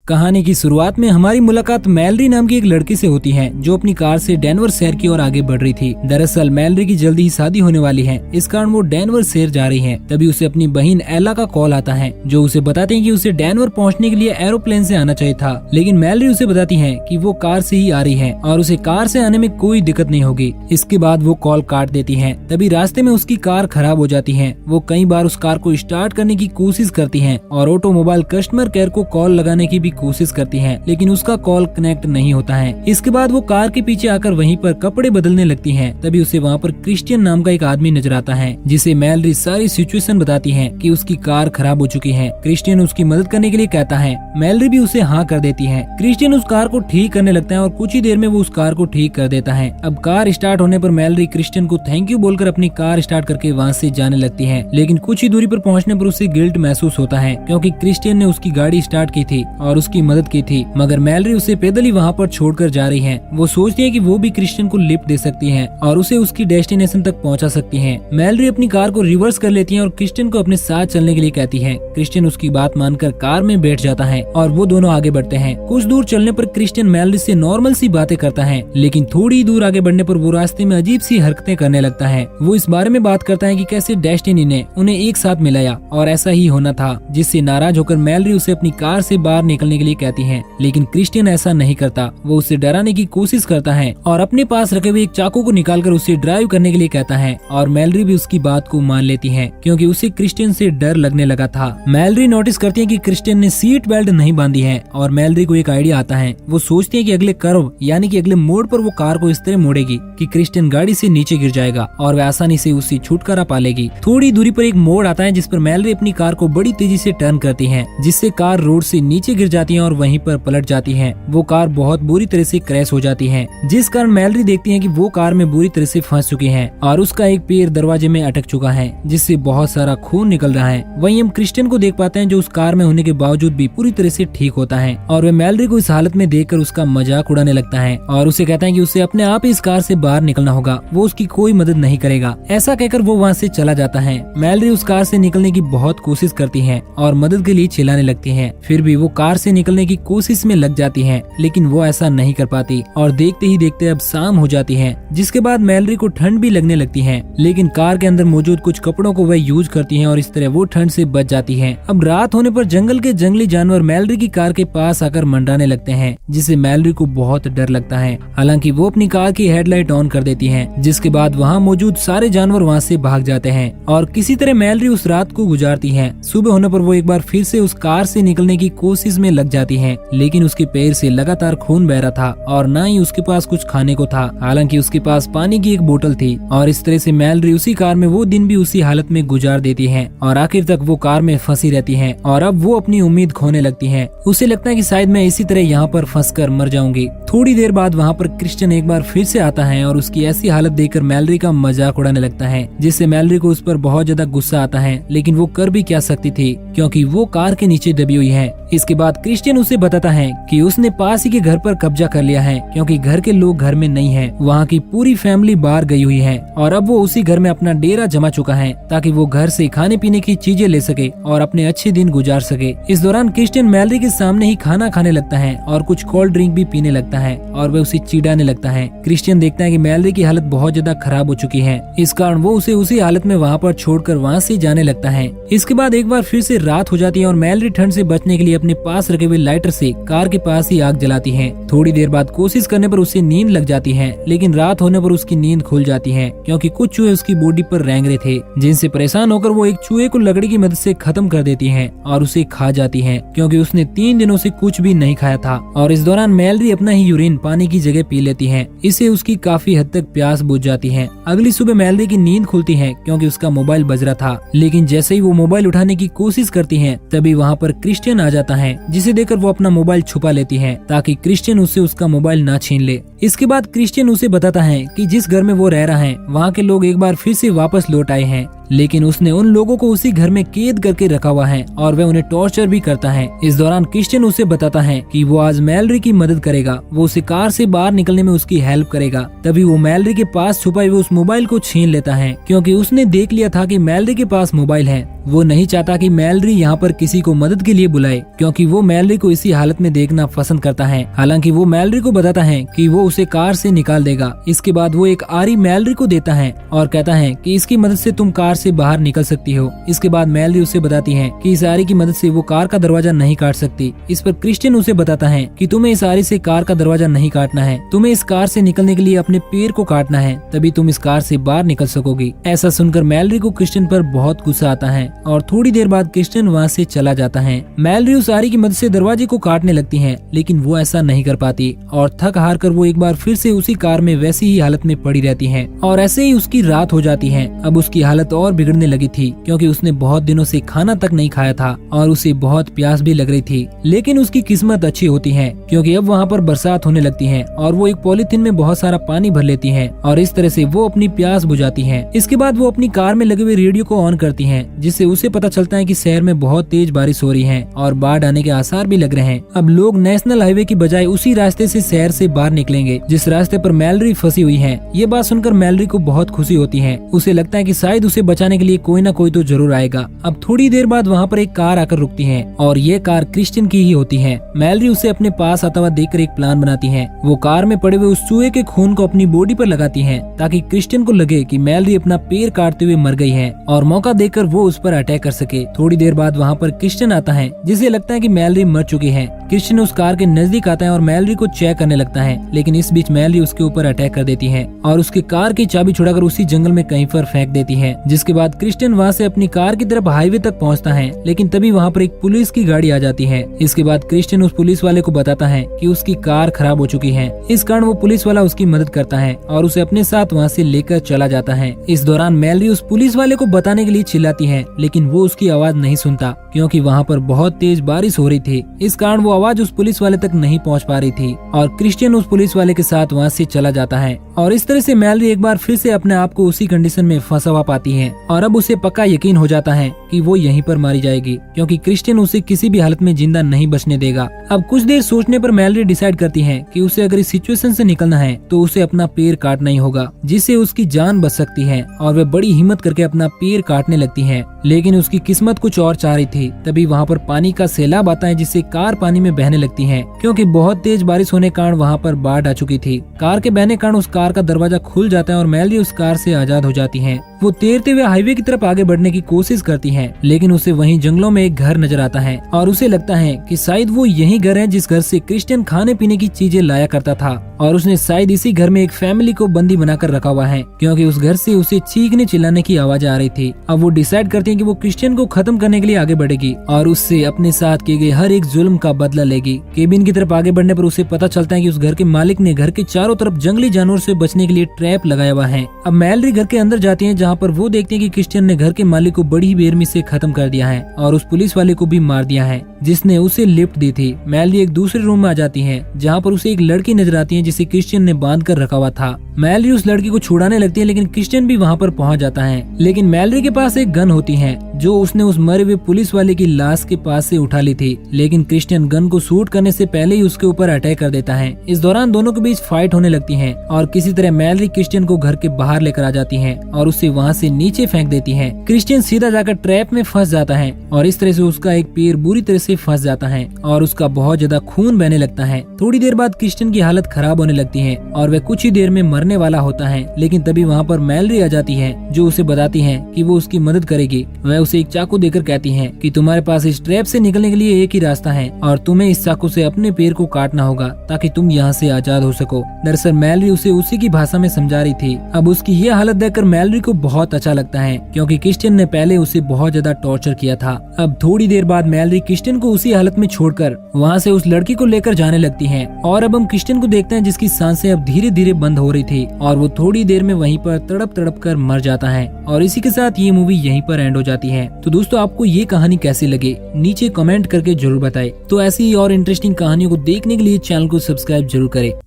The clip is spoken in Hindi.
कहानी की शुरुआत में हमारी मुलाकात मैलरी नाम की एक लड़की से होती है जो अपनी कार से डेनवर शहर की ओर आगे बढ़ रही थी। दरअसल मैलरी की जल्दी ही शादी होने वाली है, इस कारण वो डेनवर शहर जा रही है। तभी उसे अपनी बहन एला का कॉल आता है जो उसे बताते हैं कि उसे डेनवर पहुंचने के लिए एरोप्लेन से आना चाहिए था, लेकिन मैलरी उसे बताती है कि वो कार से ही आ रही है और उसे कार से आने में कोई दिक्कत नहीं होगी। इसके बाद वो कॉल काट देती है। तभी रास्ते में उसकी कार खराब हो जाती है। वो कई बार उस कार को स्टार्ट करने की कोशिश करती है और ऑटोमोबाइल कस्टमर केयर को कॉल लगाने की भी कोशिश करती है, लेकिन उसका कॉल कनेक्ट नहीं होता है। इसके बाद वो कार के पीछे आकर वहीं पर कपड़े बदलने लगती है। तभी उसे वहाँ पर क्रिश्चियन नाम का एक आदमी नजर आता है जिसे मैलरी सारी सिचुएशन बताती है कि उसकी कार खराब हो चुकी है। क्रिश्चियन उसकी मदद करने के लिए कहता है। मैलरी भी उसे हाँ कर देती है। क्रिश्चियन उस कार को ठीक करने लगता है और कुछ ही देर में वो उस कार को ठीक कर देता है। अब कार स्टार्ट होने पर मैलरी क्रिश्चियन को थैंक यू बोलकर अपनी कार स्टार्ट करके वहाँ से जाने लगती है, लेकिन कुछ ही दूरी पर पहुँचने पर उसे गिल्ट महसूस होता है क्योंकि क्रिश्चियन ने उसकी गाड़ी स्टार्ट की थी और उसकी मदद की थी, मगर मैलरी उसे पैदल ही वहाँ पर छोड़कर जा रही है। वो सोचती है कि वो भी क्रिश्चियन को लिफ्ट दे सकती है और उसे उसकी डेस्टिनेशन तक पहुँचा सकती है। मैलरी अपनी कार को रिवर्स कर लेती है और क्रिश्चियन को अपने साथ चलने के लिए कहती है। क्रिश्चियन उसकी बात मानकर कार में बैठ जाता है और वो दोनों आगे बढ़ते हैं। कुछ दूर चलने पर क्रिश्चियन मैलरी से नॉर्मल सी बातें करता है, लेकिन थोड़ी दूर आगे बढ़ने पर वो रास्ते में अजीब सी हरकतें करने लगता है। वो इस बारे में बात करता है कि कैसे डेस्टिनी ने उन्हें एक साथ मिलाया और ऐसा ही होना था, जिससे नाराज होकर मैलरी उसे अपनी कार से बाहर निकलने के लिए कहती है, लेकिन क्रिश्चियन ऐसा नहीं करता। वो उसे डराने की कोशिश करता है और अपने पास रखे हुए एक चाकू को निकालकर उसे ड्राइव करने के लिए कहता है और मैलरी भी उसकी बात को मान लेती है क्योंकि उसे क्रिश्चियन से डर लगने लगा था। मैलरी नोटिस करती है कि क्रिश्चियन ने सीट बेल्ट नहीं बांधी है और मैलरी को एक आइडिया आता है। वो सोचती है कि अगले कर्व यानी कि अगले मोड़ पर वो कार को इस तरह मोड़ेगी कि क्रिश्चियन गाड़ी से नीचे गिर जाएगा और वह आसानी से उससे छुटकारा पा लेगी। थोड़ी दूरी पर एक मोड़ आता है जिस पर मैलरी अपनी कार को बड़ी तेजी से टर्न करती है, जिससे कार रोड से नीचे गिर जाती है और वहीं पर पलट जाती है। वो कार बहुत बुरी तरह से क्रैश हो जाती है, जिस कारण मैलरी देखती है कि वो कार में बुरी तरह से फंस चुकी है और उसका एक पैर दरवाजे में अटक चुका है, जिससे बहुत सारा खून निकल रहा है। वहीं हम क्रिश्चियन को देख पाते हैं जो उस कार में होने के बावजूद भी पूरी तरह से ठीक होता है और वह मैलरी को इस हालत में देखकर उसका मजाक उड़ाने लगता है और उसे कहता है कि उसे अपने आप ही इस कार से बाहर निकलना होगा, वो उसकी कोई मदद नहीं करेगा। ऐसा कहकर वो वहाँ से चला जाता है। मैलरी उस कार से निकलने की बहुत कोशिश करती है और मदद के लिए चिल्लाने लगती है, फिर भी वो कार से निकलने की कोशिश में लग जाती है, लेकिन वो ऐसा नहीं कर पाती और देखते ही देखते अब शाम हो जाती है, जिसके बाद मैलरी को ठंड भी लगने लगती है, लेकिन कार के अंदर मौजूद कुछ कपड़ों को वह यूज करती है और इस तरह वो ठंड से बच जाती है। अब रात होने पर जंगल के जंगली जानवर मैलरी की कार के पास आकर मंडराने लगते हैं, जिससे मैलरी को बहुत डर लगता है। हालांकि वो अपनी कार की हेडलाइट ऑन कर देती है, जिसके बाद वहाँ मौजूद सारे जानवर वहाँ से भाग जाते हैं और किसी तरह मैलरी उस रात को गुजारती है। सुबह होने पर वो एक बार फिर से उस कार से निकलने की कोशिश में लग जाती है, लेकिन उसके पैर से लगातार खून बह रहा था और न ही उसके पास कुछ खाने को था। हालांकि उसके पास पानी की एक बोतल थी और इस तरह से मैलरी उसी कार में वो दिन भी उसी हालत में गुजार देती है और आखिर तक वो कार में फंसी रहती है और अब वो अपनी उम्मीद खोने लगती है। उसे लगता है कि शायद मैं इसी तरह यहाँ पर फंसकर मर जाऊंगी। थोड़ी देर बाद वहाँ पर क्रिश्चियन एक बार फिर से आता है और उसकी ऐसी हालत देखकर मैलरी का मजाक उड़ाने लगता है, जिससे मैलरी को उस पर बहुत ज्यादा गुस्सा आता है, लेकिन वो कर भी क्या सकती थी क्योंकि वो कार के नीचे दबी हुई है। इसके बाद क्रिश्चियन उसे बताता है कि उसने पास ही के घर पर कब्जा कर लिया है क्योंकि घर के लोग घर में नहीं है, वहाँ की पूरी फैमिली बाहर गई हुई है और अब वो उसी घर में अपना डेरा जमा चुका है ताकि वो घर से खाने पीने की चीजें ले सके और अपने अच्छे दिन गुजार सके। इस दौरान क्रिश्चियन मैलरी के सामने ही खाना खाने लगता है और कुछ कोल्ड ड्रिंक भी पीने लगता है और वह उसे चिढ़ाने लगता है। क्रिश्चियन देखता है कि मैलरी की हालत बहुत ज्यादा खराब हो चुकी है, इस कारण वो उसे उसी हालत में वहाँ पर छोड़कर वहाँ से जाने लगता है। इसके बाद एक बार फिर से रात हो जाती है और मैलरी ठंड से बचने के लिए अपने पास रखे हुए लाइटर से कार के पास ही आग जलाती है। थोड़ी देर बाद कोशिश करने पर उसे नींद लग जाती है, लेकिन रात होने पर उसकी नींद खुल जाती है क्योंकि कुछ चूहे उसकी बॉडी पर रेंग रहे थे, जिनसे परेशान होकर वो एक चूहे को लकड़ी की मदद से खत्म कर देती है और उसे खा जाती है क्योंकि उसने 3 दिनों से कुछ भी नहीं खाया था। और इस दौरान मैलरी अपना ही यूरिन पानी की जगह पी लेती है, इससे उसकी काफी हद तक प्यास बुझ जाती है। अगली सुबह मैलरी की नींद खुलती है क्योंकि उसका मोबाइल बज रहा था, लेकिन जैसे ही वो मोबाइल उठाने की कोशिश करती है तभी वहाँ पर क्रिश्चियन आ जाता है, जिसे देखकर वो अपना मोबाइल छुपा लेती है ताकि क्रिश्चियन उससे उसका मोबाइल ना छीन ले। इसके बाद क्रिश्चियन उसे बताता है कि जिस घर में वो रह रहा है वहाँ के लोग एक बार फिर से वापस लौट आए हैं, लेकिन उसने उन लोगों को उसी घर में कैद करके रखा हुआ है और वह उन्हें टॉर्चर भी करता है। इस दौरान क्रिश्चियन उसे बताता है कि वो आज मैलरी की मदद करेगा, वो उसे कार से बाहर निकलने में उसकी हेल्प करेगा। तभी वो मैलरी के पास छुपाए हुए उस मोबाइल को छीन लेता है क्योंकि उसने देख लिया था कि मैलरी के पास मोबाइल है। वो नहीं चाहता कि मैलरी यहाँ पर किसी को मदद के लिए बुलाए क्योंकि वो मैलरी को इसी हालत में देखना पसंद करता है। हालांकि वो मैलरी को बताता है कि वो उसे कार से निकाल देगा। इसके बाद वो एक आरी मैलरी को देता है और कहता है कि इसकी मदद से तुम कार से बाहर निकल सकती हो। इसके बाद मैलरी उसे बताती है कि इस आरी की मदद से वो कार का दरवाजा नहीं काट सकती। इस पर क्रिश्चियन उसे बताता है कि तुम्हें इस आरी से कार का दरवाजा नहीं काटना है, तुम्हें इस कार से निकलने के लिए अपने पैर को काटना है, तभी तुम इस कार से बाहर निकल सकोगी। ऐसा सुनकर मैलरी को क्रिश्चियन पर बहुत गुस्सा आता है और थोड़ी देर बाद क्रिश्चियन वहाँ से चला जाता है। मैलरी उस आरी की मदद से दरवाजे को काटने लगती है, लेकिन वो ऐसा नहीं कर पाती और थक हार कर वो एक बार फिर से उसी कार में वैसी ही हालत में पड़ी रहती है और ऐसे ही उसकी रात हो जाती है। अब उसकी हालत और बिगड़ने लगी थी क्योंकि उसने बहुत दिनों से खाना तक नहीं खाया था और उसे बहुत प्यास भी लग रही थी। लेकिन उसकी किस्मत अच्छी होती है क्योंकि अब वहाँ पर बरसात होने लगती है और वो एक पॉलीथिन में बहुत सारा पानी भर लेती है और इस तरह से वो अपनी प्यास बुझाती है। इसके बाद वो अपनी कार में लगे हुए रेडियो को ऑन करती है, जिससे उसे पता चलता है कि शहर में बहुत तेज बारिश हो रही है और बाढ़ आने के आसार भी लग रहे हैं। अब लोग नेशनल हाईवे की बजाय उसी रास्ते से शहर से बाहर निकलेंगे जिस रास्ते पर मैलरी फंसी हुई है। ये बात सुनकर मैलरी को बहुत खुशी होती है। उसे लगता है कि शायद उसे बचाने के लिए कोई ना कोई तो जरूर आएगा। अब थोड़ी देर बाद वहाँ पर एक कार आकर रुकती है और ये कार क्रिश्चियन की ही होती है। मैलरी उसे अपने पास आता हुआ देखकर एक प्लान बनाती है। वो कार में पड़े हुए उस चूहे के खून को अपनी बॉडी पर लगाती है ताकि क्रिश्चियन को लगे कि मैलरी अपना पैर काटते हुए मर गई है और मौका देकर वो उस पर अटैक कर सके। थोड़ी देर बाद वहाँ पर क्रिश्चियन आता है जिसे लगता है कि मैलरी मर चुकी है। क्रिश्चियन उस कार के नजदीक आता है और मैलरी को चेक करने लगता है, लेकिन इस बीच मैलरी उसके ऊपर अटैक कर देती है और उसके कार की चाबी छुड़ाकर उसी जंगल में कहीं पर फेंक देती है। जिसके बाद क्रिश्चियन वहाँ से अपनी कार की तरफ हाईवे तक पहुँचता है, लेकिन तभी वहाँ पर एक पुलिस की गाड़ी आ जाती है। इसके बाद क्रिश्चियन उस पुलिस वाले को बताता है कि उसकी कार खराब हो चुकी है। इस कारण वो पुलिस वाला उसकी मदद करता है और उसे अपने साथ वहाँ से लेकर चला जाता है। इस दौरान मैलरी उस पुलिस वाले को बताने के लिए चिल्लाती है, लेकिन वो उसकी आवाज नहीं सुनता क्योंकि वहाँ पर बहुत तेज बारिश हो रही थी। इस कारण वो आवाज उस पुलिस वाले तक नहीं पहुँच पा रही थी और क्रिश्चियन उस पुलिस वाले के साथ वहाँ से चला जाता है और इस तरह से मैलरी एक बार फिर से अपने आप को उसी कंडीशन में फंसा पाती है और अब उसे पक्का यकीन हो जाता है कि वो यहीं पर मारी जाएगी क्योंकि क्रिश्चियन उसे किसी भी हालत में जिंदा नहीं बचने देगा। अब कुछ देर सोचने पर मैलरी डिसाइड करती है कि उसे अगर इस सिचुएशन से निकलना है तो उसे अपना पैर काटना ही होगा, जिससे उसकी जान बच सकती है और वह बड़ी हिम्मत करके अपना पैर काटने लगती है। लेकिन उसकी किस्मत कुछ और चाह रही थी। तभी वहाँ पर पानी का सैलाब आता है जिससे कार पानी में बहने लगती है क्योंकि बहुत तेज बारिश होने के कारण वहाँ पर बाढ़ आ चुकी थी। कार के बहने के कारण उस कार का दरवाजा खुल जाता है और मैलरी उस कार से आजाद हो जाती है। वो तैरते हुए हाईवे की तरफ आगे बढ़ने की कोशिश करती है, लेकिन उसे वहीं जंगलों में एक घर नजर आता है और उसे लगता है कि शायद वो यही घर है जिस घर से क्रिश्चियन खाने पीने की चीजें लाया करता था और उसने शायद इसी घर में एक फैमिली को बंदी बनाकर रखा हुआ है क्योंकि उस घर से उसे चीखने चिल्लाने की आवाज आ रही थी। अब वो डिसाइड करती है कि वो क्रिश्चियन को खत्म करने के लिए आगे बढ़ेगी और उससे अपने साथ किए गए हर एक जुल्म का बदला लेगी। केबिन की तरफ आगे बढ़ने पर उसे पता चलता है कि उस घर के मालिक ने घर के चारों तरफ जंगली जानवर से बचने के लिए ट्रैप लगाया हुआ है। अब मैलरी घर के अंदर जाती है जहाँ पर वो देखते हैं कि क्रिश्चियन ने घर के मालिक को बड़ी बेरहमी से खत्म कर दिया है और उस पुलिस वाले को भी मार दिया है जिसने उसे लिफ्ट दी थी। मैलरी एक दूसरे रूम में आ जाती है जहाँ पर उसे एक लड़की नजर आती है जिसे क्रिश्चियन ने बांध कर रखा हुआ था। मैलरी उस लड़की को छुड़ाने लगती है, लेकिन क्रिश्चियन भी वहाँ पर पहुँच जाता है। लेकिन मैलरी के पास एक गन होती है जो उसने उस मरे हुए पुलिस वाले की लाश के पास से उठा ली थी, लेकिन क्रिश्चियन गन को शूट करने से पहले ही उसके ऊपर अटैक कर देता है। इस दौरान दोनों के बीच फाइट होने लगती है और किसी तरह मैलरी क्रिश्चियन को घर के बाहर लेकर आ जाती है और उसे वहाँ से नीचे फेंक देती है। क्रिश्चियन सीधा जाकर ट्रैप में फंस जाता है और इस तरह से उसका एक पैर बुरी तरह से फंस जाता है और उसका बहुत ज्यादा खून बहने लगता है। थोड़ी देर बाद क्रिश्चियन की हालत खराब होने लगती है और वह कुछ ही देर में मरने वाला होता है, लेकिन तभी वहाँ पर मैलरी आ जाती है जो उसे बताती है कि वो उसकी मदद करेगी। वह उसे एक चाकू देकर कहती है कि तुम्हारे पास इस ट्रैप से निकलने के लिए एक ही रास्ता है और तुम्हें इस चाकू से अपने पैर को काटना होगा ताकि तुम यहाँ से आजाद हो सको। दरअसल मैलरी उसे उसी की भाषा में समझा रही थी। अब उसकी ये हालत देखकर मैलरी को बहुत अच्छा लगता है क्योंकि क्रिश्चियन ने पहले उसे बहुत ज्यादा टॉर्चर किया था। अब थोड़ी देर बाद मैलरी क्रिश्चियन को उसी हालत में छोड़कर वहाँ से उस लड़की को लेकर जाने लगती है और अब हम क्रिश्चियन को देखते हैं जिसकी सांसें अब धीरे धीरे बंद हो रही थी और वो थोड़ी देर में वहीं पर तड़प तड़प कर मर जाता है। और इसी के साथ ये मूवी यहीं पर एंड हो जाती है। तो दोस्तों आपको ये कहानी कैसी लगी नीचे कमेंट करके जरूर बताएं। तो ऐसी और इंटरेस्टिंग कहानियों को देखने के लिए चैनल को सब्सक्राइब जरूर करें।